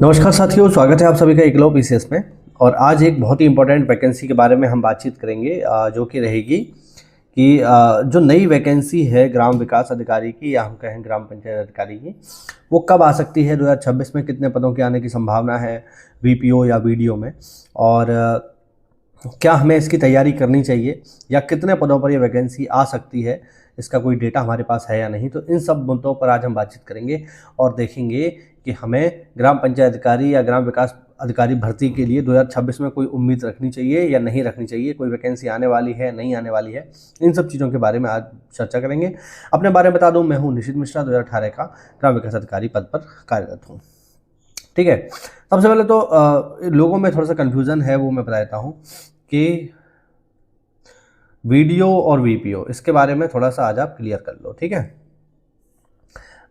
नमस्कार साथियों, स्वागत है आप सभी का एकलव्य पीसीएस में। और आज एक बहुत ही इंपॉर्टेंट वैकेंसी के बारे में हम बातचीत करेंगे, जो कि रहेगी कि जो नई वैकेंसी है ग्राम विकास अधिकारी की या हम कहें ग्राम पंचायत अधिकारी की, वो कब आ सकती है। 2026 में कितने पदों के आने की संभावना है, वीपीओ या वीडियो में, और क्या हमें इसकी तैयारी करनी चाहिए या कितने पदों पर यह वैकेंसी आ सकती है, इसका कोई डेटा हमारे पास है या नहीं। तो इन सब मुद्दों पर आज हम बातचीत करेंगे और देखेंगे कि हमें ग्राम पंचायत अधिकारी या ग्राम विकास अधिकारी भर्ती के लिए 2026 में कोई उम्मीद रखनी चाहिए या नहीं रखनी चाहिए, कोई वैकेंसी आने वाली है नहीं आने वाली है। इन सब चीज़ों के बारे में आज चर्चा करेंगे। अपने बारे में बता दूं, मैं हूं निशित मिश्रा, 2018 का ग्राम विकास अधिकारी पद पर कार्यरत हूं। ठीक है, सबसे पहले तो लोगों में थोड़ा सा कन्फ्यूज़न है, वो मैं बता देता हूँ कि वीडियो और वीपीओ, इसके बारे में थोड़ा सा आज आप क्लियर कर लो। ठीक है,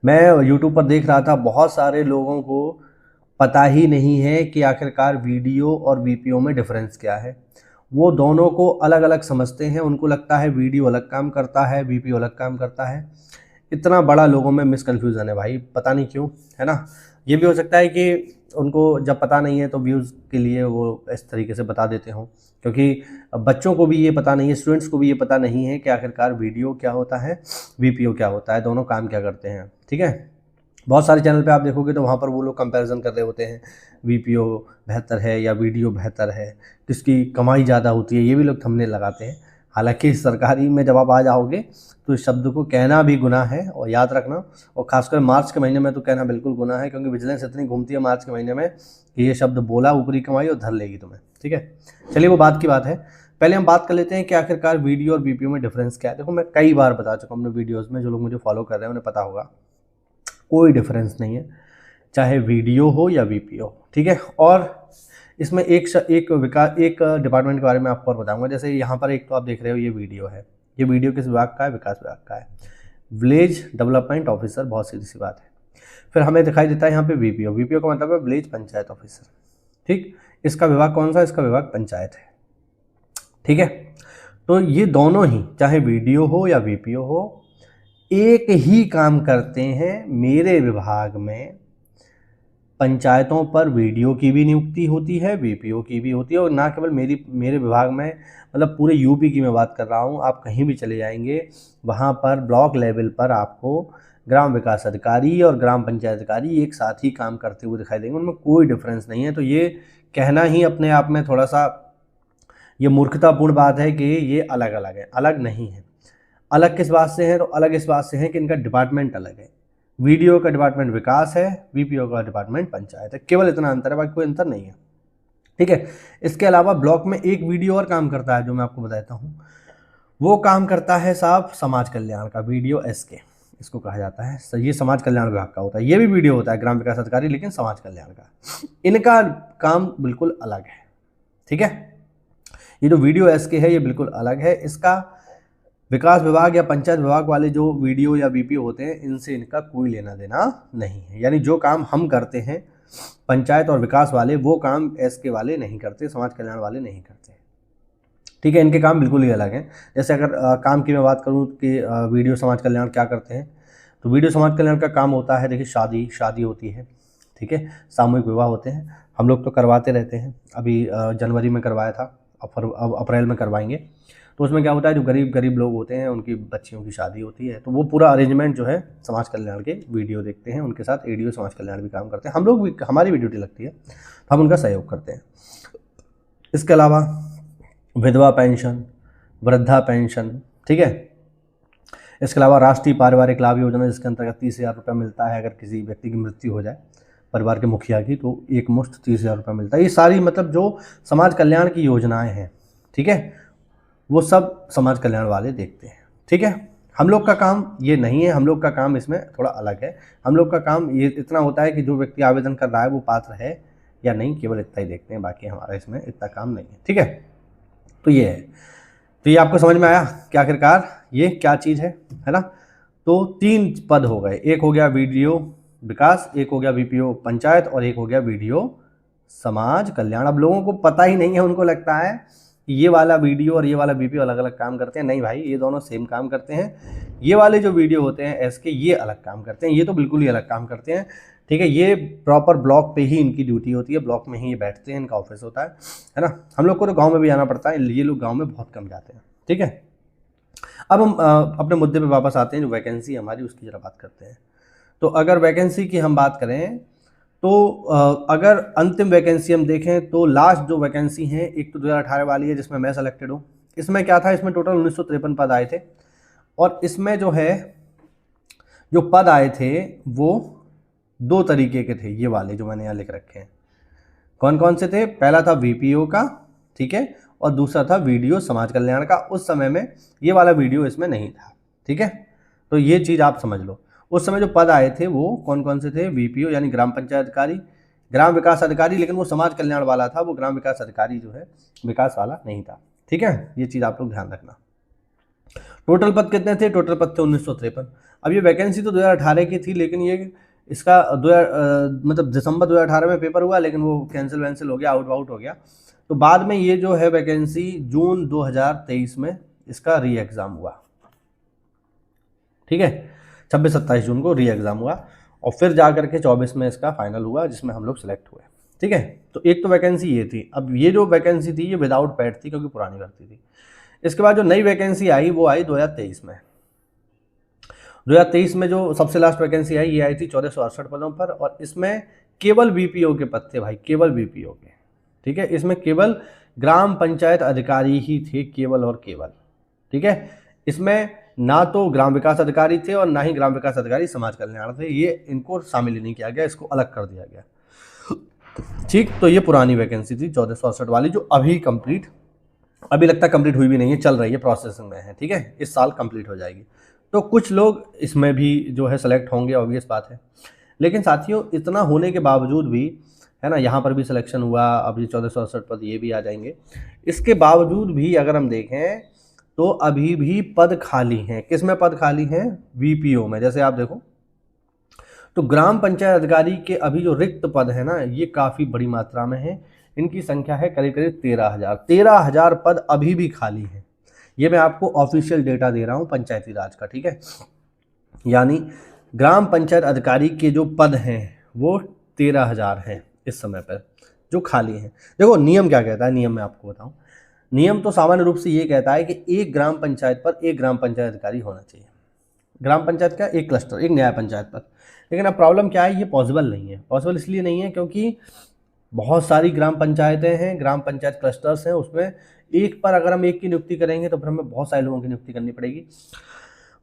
मैं यूट्यूब पर देख रहा था, बहुत सारे लोगों को पता ही नहीं है कि आखिरकार वीडियो और वीपीओ में डिफरेंस क्या है। वो दोनों को अलग अलग समझते हैं, उनको लगता है वीडियो अलग काम करता है, वीपीओ अलग काम करता है। इतना बड़ा लोगों में मिसकन्फ्यूज़न है भाई, पता नहीं क्यों, है ना। ये भी हो सकता है कि उनको जब पता नहीं है तो व्यूज़ के लिए वो इस तरीके से बता देते हों, क्योंकि बच्चों को भी ये पता नहीं है, स्टूडेंट्स को भी ये पता नहीं है कि आखिरकार वीडियो क्या होता है, वीपीओ क्या होता है, दोनों काम क्या करते हैं। ठीक है, बहुत सारे चैनल पे आप देखोगे तो वहाँ पर वो लोग कंपैरिजन कर रहे होते हैं, वीपीओ बेहतर है या वीडियो बेहतर है, किसकी कमाई ज़्यादा होती है, ये भी लोग थंबनेल लगाते हैं। हालांकि सरकारी में जब आप आ जाओगे तो इस शब्द को कहना भी गुनाह है, और याद रखना, और खासकर मार्च के महीने में तो कहना बिल्कुल गुनाह है, क्योंकि विजिलेंस इतनी घूमती है मार्च के महीने में कि ये शब्द बोला ऊपरी कमाई और धर लेगी तुम्हें। ठीक है, चलिए वो बात की बात है। पहले हम बात कर लेते हैं कि आखिरकार वीडियो और वीपीओ में डिफरेंस क्या है। देखो, मैं कई बार बता चुका हूँ अपने वीडियोज़ में, जो लोग मुझे फॉलो कर रहे हैं उन्हें पता होगा, कोई डिफरेंस नहीं है, चाहे वीडियो हो या वीपीओ। ठीक है, और इसमें एक डिपार्टमेंट के बारे में आपको और बताऊंगा। जैसे यहाँ पर एक तो आप देख रहे हो, ये वीडियो है, ये वीडियो किस विभाग का है, विकास विभाग का है, विलेज डेवलपमेंट ऑफिसर, बहुत सीधी सी बात है। फिर हमें दिखाई देता है यहाँ पे वीपीओ, वीपीओ का मतलब है विलेज पंचायत ऑफिसर। ठीक, इसका विभाग कौन सा, इसका विभाग पंचायत है। ठीक है, तो ये दोनों ही, चाहे वीडियो हो या वीपीओ हो, एक ही काम करते हैं। मेरे विभाग में पंचायतों पर वीडियो की भी नियुक्ति होती है, वीपीओ की भी होती है, और ना केवल मेरे विभाग में, मतलब पूरे यूपी की मैं बात कर रहा हूँ। आप कहीं भी चले जाएंगे, वहाँ पर ब्लॉक लेवल पर आपको ग्राम विकास अधिकारी और ग्राम पंचायत अधिकारी एक साथ ही काम करते हुए दिखाई देंगे, उनमें कोई डिफरेंस नहीं है। तो ये कहना ही अपने आप में थोड़ा सा ये मूर्खतापूर्ण बात है कि ये अलग अलग है। अलग नहीं है। अलग किस बात से है, तो अलग इस बात से है कि इनका डिपार्टमेंट अलग है। वीडियो का डिपार्टमेंट विकास है, वीपीओ का डिपार्टमेंट पंचायत है, केवल इतना अंतर है, बाकी कोई अंतर नहीं है। ठीक है, इसके अलावा ब्लॉक में एक वीडियो और काम करता है, जो मैं आपको बताता हूँ। वो काम करता है साहब समाज कल्याण का, वीडियो एसके इसको कहा जाता है। ये समाज कल्याण विभाग का होता है। ये भी वीडियो होता है ग्राम विकास अधिकारी, लेकिन समाज कल्याण का। इनका काम बिल्कुल अलग है। ठीक है, ये जो वीडियो एसके है ये बिल्कुल अलग है। इसका विकास विभाग या पंचायत विभाग वाले जो वीडियो या वीपीओ होते हैं, इनसे इनका कोई लेना देना नहीं है। यानी जो काम हम करते हैं पंचायत और विकास वाले, वो काम एसके वाले नहीं करते, समाज कल्याण वाले नहीं करते। ठीक है, इनके काम बिल्कुल ही अलग हैं। जैसे अगर काम की मैं बात करूं कि वीडियो समाज कल्याण क्या करते हैं, तो वीडियो समाज कल्याण का काम होता है, देखिए शादी होती है। ठीक है, सामूहिक विवाह होते हैं, हम लोग तो करवाते रहते हैं। अभी जनवरी में करवाया था, अब अप्रैल में करवाएंगे। तो उसमें क्या होता है, जो गरीब लोग होते हैं उनकी बच्चियों की शादी होती है, तो वो पूरा अरेंजमेंट जो है समाज कल्याण के वीडियो देखते हैं, उनके साथ एडीओ समाज कल्याण भी काम करते हैं। हम लोग भी, हमारी भी ड्यूटी लगती है, तो हम उनका सहयोग करते हैं। इसके अलावा विधवा पेंशन, वृद्धा पेंशन, ठीक है, इसके अलावा राष्ट्रीय पारिवारिक लाभ योजना, जिसके अंतर्गत 30,000 रुपये मिलता है अगर किसी व्यक्ति की मृत्यु हो जाए, परिवार के मुखिया की, तो एक मुश्त 30,000 रुपये मिलता है। ये सारी मतलब जो समाज कल्याण की योजनाएं हैं, ठीक है, वो सब समाज कल्याण वाले देखते हैं। ठीक है, हम लोग का काम ये नहीं है, हम लोग का काम इसमें थोड़ा अलग है। हम लोग का काम ये इतना होता है कि जो व्यक्ति आवेदन कर रहा है वो पात्र है या नहीं, केवल इतना ही देखते हैं, बाकी हमारा इसमें इतना काम नहीं है। ठीक है, तो ये है। तो ये आपको समझ में आया कि आखिरकार ये क्या चीज़ है ना। तो 3 पद हो गए, एक हो गया वीडियो विकास, एक हो गया वीपीओ पंचायत, और एक हो गया वीडियो समाज कल्याण। अब लोगों को पता ही नहीं है, उनको लगता है कि ये वाला वीडियो और ये वाला वीपीओ अलग अलग काम करते हैं। नहीं भाई, ये दोनों सेम काम करते हैं। ये वाले जो वीडियो होते हैं एसके, ये अलग काम करते हैं, ये तो बिल्कुल ही अलग काम करते हैं। ठीक है। ये प्रॉपर ब्लॉक पे ही इनकी ड्यूटी होती है, ब्लॉक में ही ये बैठते हैं, इनका ऑफिस होता है ना। हम लोग को तो गांव में भी आना पड़ता है, ये लोग गांव में बहुत कम जाते हैं, ठीक है। अब हम अपने मुद्दे पे वापस आते हैं, जो वैकेंसी हमारी उसकी जरा बात करते हैं। तो अगर वैकेंसी की हम बात करें तो अगर अंतिम वैकेंसी हम देखें तो लास्ट जो वैकेंसी है, एक तो 2018 वाली है जिसमें मैं सेलेक्टेड हूँ। इसमें क्या था, इसमें टोटल 1953 पद आए थे, और इसमें जो है जो पद आए थे वो 2 तरीके के थे, ये वाले जो मैंने यहाँ लिख रखे हैं। कौन कौन से थे? पहला था वीपीओ का, ठीक है, और दूसरा था वीडियो समाज कल्याण का। उस समय में ये वाला वीडियो इसमें नहीं था, ठीक है। तो ये चीज़ आप समझ लो, उस समय जो पद आए थे वो कौन कौन से थे? वीपीओ यानी ग्राम पंचायत अधिकारी, ग्राम विकास अधिकारी, लेकिन वो समाज कल्याण वाला था, वो ग्राम विकास अधिकारी जो है विकास वाला नहीं था, ठीक है। ये चीज़ आप लोग ध्यान रखना। टोटल पद कितने थे? टोटल पद थे 1953। अब ये वैकेंसी तो 2018 की थी, लेकिन ये इसका मतलब दिसंबर 2018 में पेपर हुआ, लेकिन वो कैंसिल हो गया, आउट हो गया। तो बाद में ये जो है वैकेंसी जून 2023 में इसका री एग्ज़ाम हुआ, ठीक है। 26-27 जून को री एग्ज़ाम हुआ, और फिर जा करके 24 में इसका फाइनल हुआ, जिसमें हम लोग सेलेक्ट हुए, ठीक है। तो एक तो वैकेंसी ये थी। अब ये जो वैकेंसी थी ये विदाउट पैड थी, क्योंकि पुरानी भर्ती थी। इसके बाद जो नई वैकेंसी आई वो आई 2023 में। 2023 में जो सबसे लास्ट वैकेंसी आई, ये आई थी 1468 पदों पर, और इसमें केवल बीपीओ के पद थे भाई, केवल बीपीओ के, ठीक है। इसमें केवल ग्राम पंचायत अधिकारी ही थे, केवल और केवल, ठीक है। इसमें ना तो ग्राम विकास अधिकारी थे और ना ही ग्राम विकास अधिकारी समाज कल्याण थे, ये इनको शामिल ही नहीं किया गया, इसको अलग कर दिया गया, ठीक। तो ये पुरानी वैकेंसी थी 1468 वाली, जो अभी लगता है कंप्लीट हुई भी नहीं है, चल रही है, प्रोसेसिंग में है, ठीक है। इस साल कंप्लीट हो जाएगी। तो कुछ लोग इसमें भी जो है सेलेक्ट होंगे, ऑब्वियस बात है। लेकिन साथियों, इतना होने के बावजूद भी, है ना, यहाँ पर भी सिलेक्शन हुआ, अब ये 1468 पद ये भी आ जाएंगे। इसके बावजूद भी अगर हम देखें तो अभी भी पद खाली हैं। किस में पद खाली हैं? वीपीओ में। जैसे आप देखो तो ग्राम पंचायत अधिकारी के अभी जो रिक्त पद है ना, ये काफ़ी बड़ी मात्रा में है। इनकी संख्या है करीब करीब 13,000 पद अभी भी खाली हैं। ये मैं आपको ऑफिशियल डेटा दे रहा हूँ पंचायती राज का, ठीक है। यानी ग्राम पंचायत अधिकारी के जो पद हैं वो 13,000 हैं इस समय पर जो खाली हैं। देखो नियम क्या कहता है, नियम मैं आपको बताऊं। नियम तो सामान्य रूप से ये कहता है कि एक ग्राम पंचायत पर एक ग्राम पंचायत अधिकारी होना चाहिए। ग्राम पंचायत का एक क्लस्टर, एक न्याय पंचायत पर। लेकिन अब प्रॉब्लम क्या है, ये पॉसिबल नहीं है। पॉसिबल इसलिए नहीं है क्योंकि बहुत सारी ग्राम पंचायतें हैं, ग्राम पंचायत क्लस्टर्स हैं, उसमें एक पर अगर हम एक की नियुक्ति करेंगे तो फिर हमें बहुत सारे लोगों की नियुक्ति करनी पड़ेगी।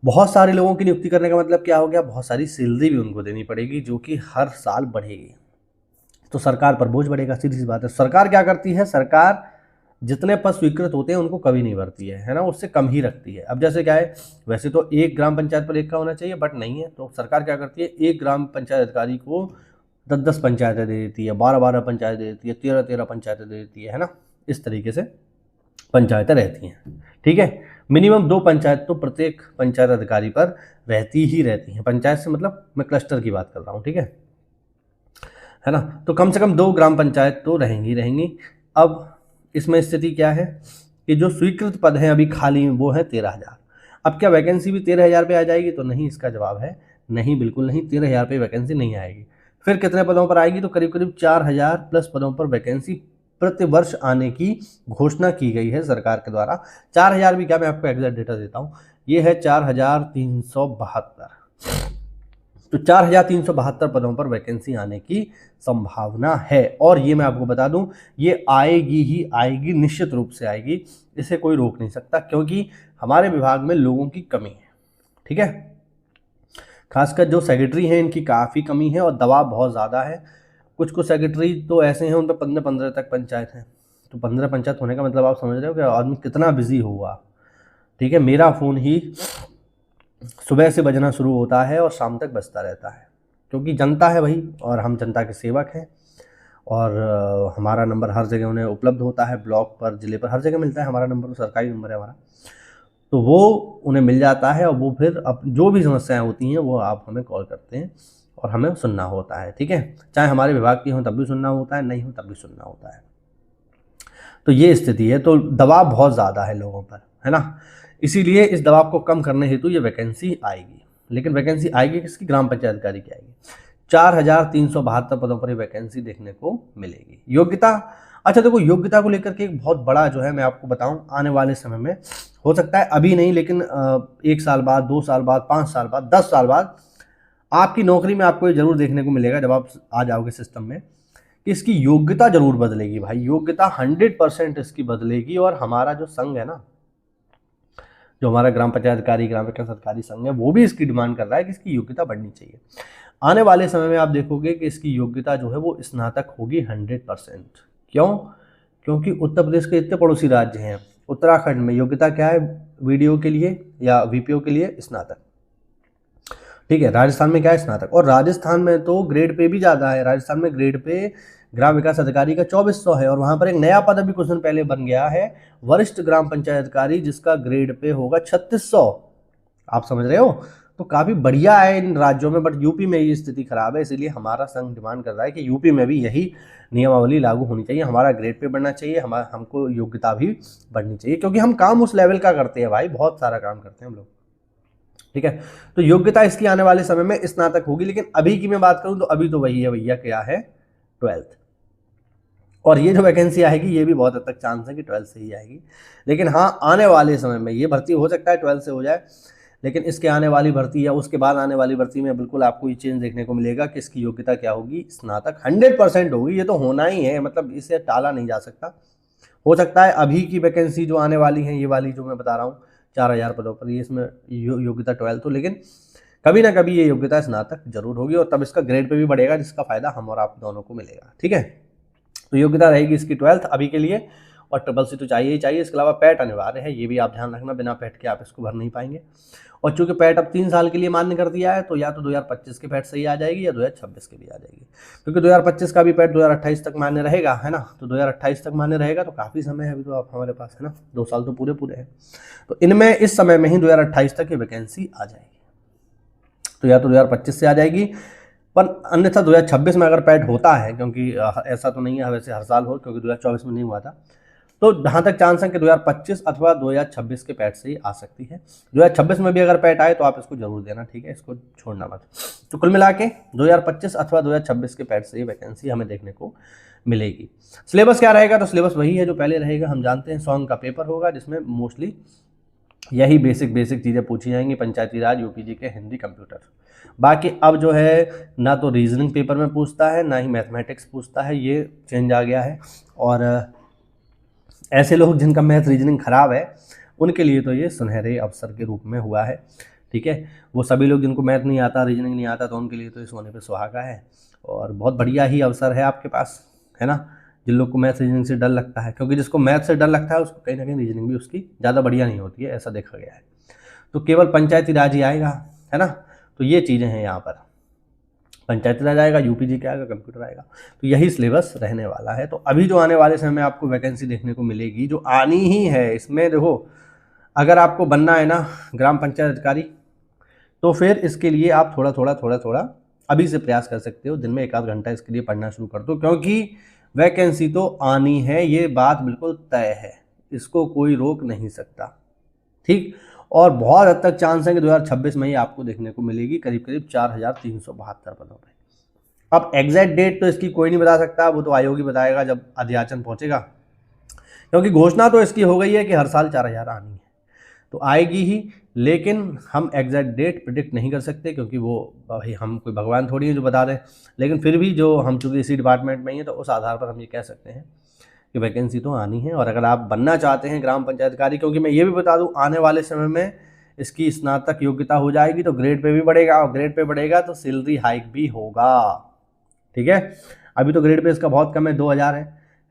बहुत सारे लोगों की नियुक्ति करने का मतलब क्या हो गया? बहुत सारी सैलरी भी उनको देनी पड़ेगी, जो कि हर साल बढ़ेगी। तो सरकार पर बोझ बढ़ेगा, सीधी सी बात है। सरकार क्या करती है? सरकार जितने पद स्वीकृत होते हैं उनको कभी नहीं भरती है ना, उससे कम ही रखती है। अब जैसे क्या है, वैसे तो एक ग्राम पंचायत पर एक का होना चाहिए, बट नहीं है। तो सरकार क्या करती है, एक ग्राम पंचायत अधिकारी को 10-10 पंचायतें दे देती है, 12-12 पंचायतें दे देती है, 13-13 पंचायतें दे देती है ना। इस तरीके से पंचायतें रहती हैं, ठीक है। मिनिमम 2 पंचायत तो प्रत्येक पंचायत अधिकारी पर रहती ही रहती हैं। पंचायत से मतलब मैं क्लस्टर की बात कर रहा हूँ, ठीक है ना। तो कम से कम 2 ग्राम पंचायत तो रहेंगी। अब इसमें स्थिति क्या है कि जो स्वीकृत पद हैं अभी खाली वो है 13,000। अब क्या वैकेंसी भी 13,000 पे आ जाएगी? तो नहीं, इसका जवाब है नहीं, बिल्कुल नहीं। 13,000 पे वैकेंसी नहीं आएगी। फिर कितने पदों पर आएगी? तो करीब करीब 4,000 प्लस पदों पर वैकेंसी प्रति वर्ष आने की घोषणा की गई है सरकार के द्वारा। 4,000 भी क्या, मैं आपको एग्जैक्ट डेटा देता हूँ, ये है 4,372। तो 4,372 पदों पर वैकेंसी आने की संभावना है। और ये मैं आपको बता दूं, ये आएगी ही आएगी, निश्चित रूप से आएगी, इसे कोई रोक नहीं सकता, क्योंकि हमारे विभाग में लोगों की कमी है, ठीक है। खासकर जो सेक्रेटरी हैं इनकी काफ़ी कमी है और दबाव बहुत ज़्यादा है। कुछ सेक्रेटरी तो ऐसे हैं उन पर 15-15 तक पंचायत हैं। तो 15 पंचायत होने का मतलब आप समझ रहे हो कि आदमी कितना बिजी होगा, ठीक है। मेरा फ़ोन ही सुबह से बजना शुरू होता है और शाम तक बजता रहता है, क्योंकि जनता है भाई, और हम जनता के सेवक हैं। और हमारा नंबर हर जगह उन्हें उपलब्ध होता है, ब्लॉक पर, ज़िले पर, हर जगह मिलता है हमारा नंबर, सरकारी नंबर है हमारा। तो वो उन्हें मिल जाता है और वो फिर अब जो भी समस्याएं होती हैं वो आप हमें कॉल करते हैं और हमें सुनना होता है, ठीक है। चाहे हमारे विभाग की हो तब भी सुनना होता है, नहीं हो तब भी सुनना होता है। तो ये स्थिति है। तो दबाव बहुत ज़्यादा है लोगों पर, है ना। इसीलिए इस दबाव को कम करने हेतु ये वैकेंसी आएगी। लेकिन वैकेंसी आएगी किसकी? ग्राम पंचायत अधिकारी की आएगी। 4,372 पदों पर वैकेंसी देखने को मिलेगी। योग्यता, अच्छा देखो योग्यता को लेकर के एक बहुत बड़ा जो है मैं आपको बताऊं, आने वाले समय में हो सकता है अभी नहीं लेकिन 1 साल बाद, 2 साल बाद, 5 साल बाद, 10 साल बाद आपकी नौकरी में आपको ये जरूर देखने को मिलेगा जब आप आ जाओगे सिस्टम में कि इसकी योग्यता जरूर बदलेगी भाई। योग्यता 100% इसकी बदलेगी। और हमारा जो संघ है ना, जो हमारा ग्राम पंचायत अधिकारी, ग्राम विकास अधिकारी संघ है, वो भी इसकी डिमांड कर रहा है कि इसकी योग्यता बढ़नी चाहिए। आने वाले समय में आप देखोगे कि इसकी योग्यता जो है वो स्नातक होगी 100%। क्यों? क्योंकि उत्तर प्रदेश के इतने पड़ोसी राज्य हैं, उत्तराखंड में योग्यता क्या है वीडियो के लिए या वीपीओ के लिए? स्नातक। ठीक है, राजस्थान में क्या है? स्नातक। और राजस्थान में तो ग्रेड पे भी ज़्यादा है। राजस्थान में ग्रेड पे ग्राम विकास अधिकारी का 2400 है। और वहाँ पर एक नया पद अभी कुछ दिन पहले बन गया है, वरिष्ठ ग्राम पंचायत अधिकारी, जिसका ग्रेड पे होगा 3600। आप समझ रहे हो? तो काफ़ी बढ़िया है इन राज्यों में। बट यूपी में ये स्थिति खराब है, इसीलिए हमारा संघ डिमांड कर रहा है कि यूपी में भी यही नियमावली लागू होनी चाहिए। हमारा ग्रेड पे बढ़ना चाहिए, हमको योग्यता भी बढ़नी चाहिए, क्योंकि हम काम उस लेवल का करते हैं भाई, बहुत सारा काम करते हैं हम लोग। ठीक है, तो योग्यता इसकी आने वाले समय में स्नातक होगी। लेकिन अभी की मैं बात करूं तो अभी तो वही है भैया, क्या है? 12th। और ये जो वैकेंसी आएगी ये भी बहुत हद तक चांस है कि 12th से ही आएगी। लेकिन हाँ, आने वाले समय में ये भर्ती हो सकता है 12th से हो जाए, लेकिन इसके आने वाली भर्ती या उसके बाद आने वाली भर्ती में बिल्कुल आपको ये चेंज देखने को मिलेगा कि इसकी योग्यता क्या होगी? स्नातक 100% होगी। ये तो होना ही है, मतलब इसे टाला नहीं जा सकता। हो सकता है अभी की वैकेंसी जो आने वाली है, ये वाली जो मैं बता रहा हूँ 4000 पदों पर, ये इसमें योग्यता 12th हो, लेकिन कभी ना कभी ये योग्यता स्नातक जरूर होगी। और तब इसका ग्रेड पे भी बढ़ेगा, जिसका फायदा हम और आप दोनों को मिलेगा। ठीक है, तो योग्यता रहेगी इसकी 12th अभी के लिए। और CCC तो चाहिए ही चाहिए। इसके अलावा पैट अनिवार्य है, ये भी आप ध्यान रखना, बिना पैट के आप इसको भर नहीं पाएंगे। और चूंकि पैट अब 3 साल के लिए मान्य कर दिया है, तो या तो 2025 के पैट सही आ जाएगी या 2026 के भी आ जाएगी। क्योंकि 2025 का भी पैट 2028 तक मान्य रहेगा, है ना। तो 2028 तक मान्य रहेगा, तो काफ़ी समय है अभी तो आप हमारे पास, है ना। 2 साल तो पूरे पूरे हैं। तो इनमें इस समय में ही 2028 तक ये वैकेंसी आ जाएगी। तो या तो 2025 से आ जाएगी, पर अन्यथा 2026 में अगर पैट होता है, क्योंकि ऐसा तो नहीं है वैसे हर साल हो, क्योंकि 2024 में नहीं हुआ था, तो जहाँ तक चांस है कि 2025 अथवा 2026 के पैट से ही आ सकती है। 2026 में भी अगर पैट आए तो आप इसको जरूर देना, ठीक है, इसको छोड़ना मत। तो कुल मिला के 2025 अथवा 2026 के पैट से ही वैकेंसी हमें देखने को मिलेगी। सिलेबस क्या रहेगा? तो सिलेबस वही है जो पहले रहेगा, हम जानते हैं। 100 अंक का पेपर होगा, जिसमें मोस्टली यही बेसिक चीज़ें पूछी जाएंगी, पंचायती राज, यूपीजी के, हिंदी, कंप्यूटर। बाकी अब जो है ना तो रीजनिंग पेपर में पूछता है, ना ही मैथमेटिक्स पूछता है, ये चेंज आ गया है। और ऐसे लोग जिनका मैथ रीजनिंग खराब है, उनके लिए तो ये सुनहरे अवसर के रूप में हुआ है। ठीक है, वो सभी लोग जिनको मैथ नहीं आता, रीजनिंग नहीं आता, तो उनके लिए तो ये सोने पे सुहागा है। और बहुत बढ़िया ही अवसर है आपके पास, है ना। जिन लोग को मैथ रीजनिंग से डर लगता है, क्योंकि जिसको मैथ से डर लगता है उसको कहीं ना कहीं रीजनिंग भी उसकी ज़्यादा बढ़िया नहीं होती है, ऐसा देखा गया है। तो केवल पंचायती राज ही आएगा, है ना। तो ये चीज़ें हैं यहाँ पर, पंचायती राज आएगा, यूपीजी क्या आएगा, कंप्यूटर आएगा। तो यही सिलेबस रहने वाला है। तो अभी जो आने वाले समय में आपको वैकेंसी देखने को मिलेगी, जो आनी ही है, इसमें देखो अगर आपको बनना है ना ग्राम पंचायत अधिकारी, तो फिर इसके लिए आप थोड़ा अभी से प्रयास कर सकते हो। दिन में 1 आध घंटा इसके लिए पढ़ना शुरू कर दो, क्योंकि वैकेंसी तो आनी है, ये बात बिल्कुल तय है, इसको कोई रोक नहीं सकता। ठीक, और बहुत हद तक चांस है कि 2026 में ही आपको देखने को मिलेगी, करीब 4372 पदों पे। अब एग्जैक्ट डेट तो इसकी कोई नहीं बता सकता, वो तो आयोग ही बताएगा जब अधियाचन पहुंचेगा, क्योंकि घोषणा तो इसकी हो गई है कि हर साल 4000 आनी है, तो आएगी ही। लेकिन हम एग्जैक्ट डेट प्रिडिक्ट नहीं कर सकते, क्योंकि वो भाई हम कोई भगवान थोड़ी है जो बता दें। लेकिन फिर भी जो हम चूँकि इसी डिपार्टमेंट में ही हैं, तो उस आधार पर हम ये कह सकते हैं कि वैकेंसी तो आनी है। और अगर आप बनना चाहते हैं ग्राम पंचायत अधिकारी, क्योंकि मैं ये भी बता दूं आने वाले समय में इसकी स्नातक योग्यता हो जाएगी, तो ग्रेड पे भी बढ़ेगा, और ग्रेड पे बढ़ेगा तो सैलरी हाइक भी होगा। ठीक है, अभी तो ग्रेड पे इसका बहुत कम है, 2000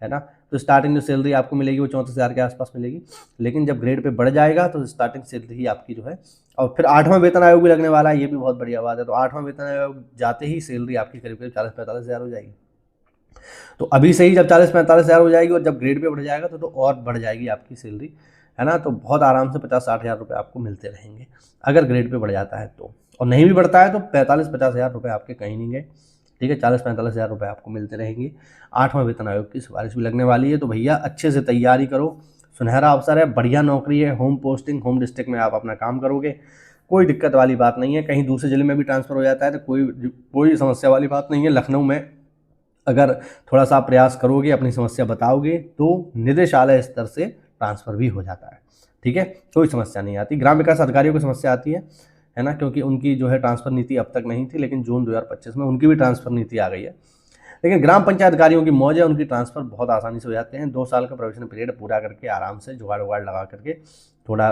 है ना। तो स्टार्टिंग जो सैलरी आपको मिलेगी वो 34,000 के आसपास मिलेगी। लेकिन जब ग्रेड पे बढ़ जाएगा तो स्टार्टिंग सैलरी ही आपकी जो है, और फिर 8वां वेतन आयोग भी लगने वाला है, ये भी बहुत बढ़िया बात है। तो 8वां वेतन आयोग जाते ही सैलरी आपकी करीब 40-45 हज़ार हो जाएगी। तो अभी से ही जब 40-45 हज़ार हो जाएगी, और जब ग्रेड पे बढ़ जाएगा तो और बढ़ जाएगी आपकी सैलरी, है ना। तो बहुत आराम से 50-60 हज़ार रुपये आपको मिलते रहेंगे अगर ग्रेड पे बढ़ जाता है तो। और नहीं भी बढ़ता है तो 45-50 हज़ार रुपये आपके कहीं नहीं गए। ठीक है, 40-45 हज़ार रुपये आपको मिलते रहेंगे। 8वां वेतन आयोग की सिफारिश भी लगने वाली है। तो भैया अच्छे से तैयारी करो, सुनहरा अवसर है, बढ़िया नौकरी है, होम पोस्टिंग, होम डिस्ट्रिक्ट में आप अपना काम करोगे, कोई दिक्कत वाली बात नहीं है। कहीं दूसरे ज़िले में भी ट्रांसफ़र हो जाता है तो कोई समस्या वाली बात नहीं है। लखनऊ में अगर थोड़ा सा आप प्रयास करोगे, अपनी समस्या बताओगे, तो निदेशालय स्तर से ट्रांसफ़र भी हो जाता है, ठीक है, कोई समस्या नहीं आती। ग्राम विकास अधिकारियों को समस्या आती है ना, क्योंकि उनकी जो है ट्रांसफ़र नीति अब तक नहीं थी, लेकिन जून 2025 में उनकी भी ट्रांसफ़र नीति आ गई है। लेकिन ग्राम पंचायत अधिकारियों की मौज है, उनकी ट्रांसफ़र बहुत आसानी से हो जाते हैं। 2 साल का प्रोबेशन पीरियड पूरा करके आराम से जुगाड़ वुगाड़ लगा करके, थोड़ा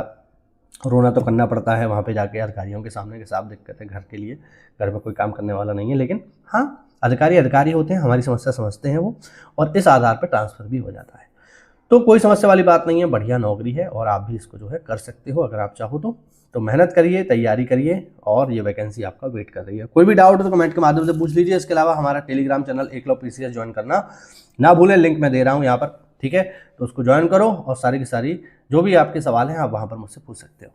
रोना तो करना पड़ता है वहाँ पे जाके अधिकारियों के सामने कि साहब दिक्कत है घर के लिए, घर में कोई काम करने वाला नहीं है, लेकिन हाँ, अधिकारी होते हैं, हमारी समस्या समझते हैं वो, और इस आधार पर ट्रांसफ़र भी हो जाता है। तो कोई समस्या वाली बात नहीं है, बढ़िया नौकरी है और आप भी इसको जो है कर सकते हो अगर आप चाहो तो मेहनत करिए, तैयारी करिए, और ये वैकेंसी आपका वेट कर रही है। कोई भी डाउट हो तो कमेंट के माध्यम से पूछ लीजिए। इसके अलावा हमारा Telegram channel Eklavya PCS join करना ना भूलें, लिंक मैं दे रहा हूँ यहाँ पर, ठीक है, तो उसको ज्वाइन करो और सारी की सारी जो भी आपके सवाल हैं आप वहाँ पर मुझसे पूछ सकते हो।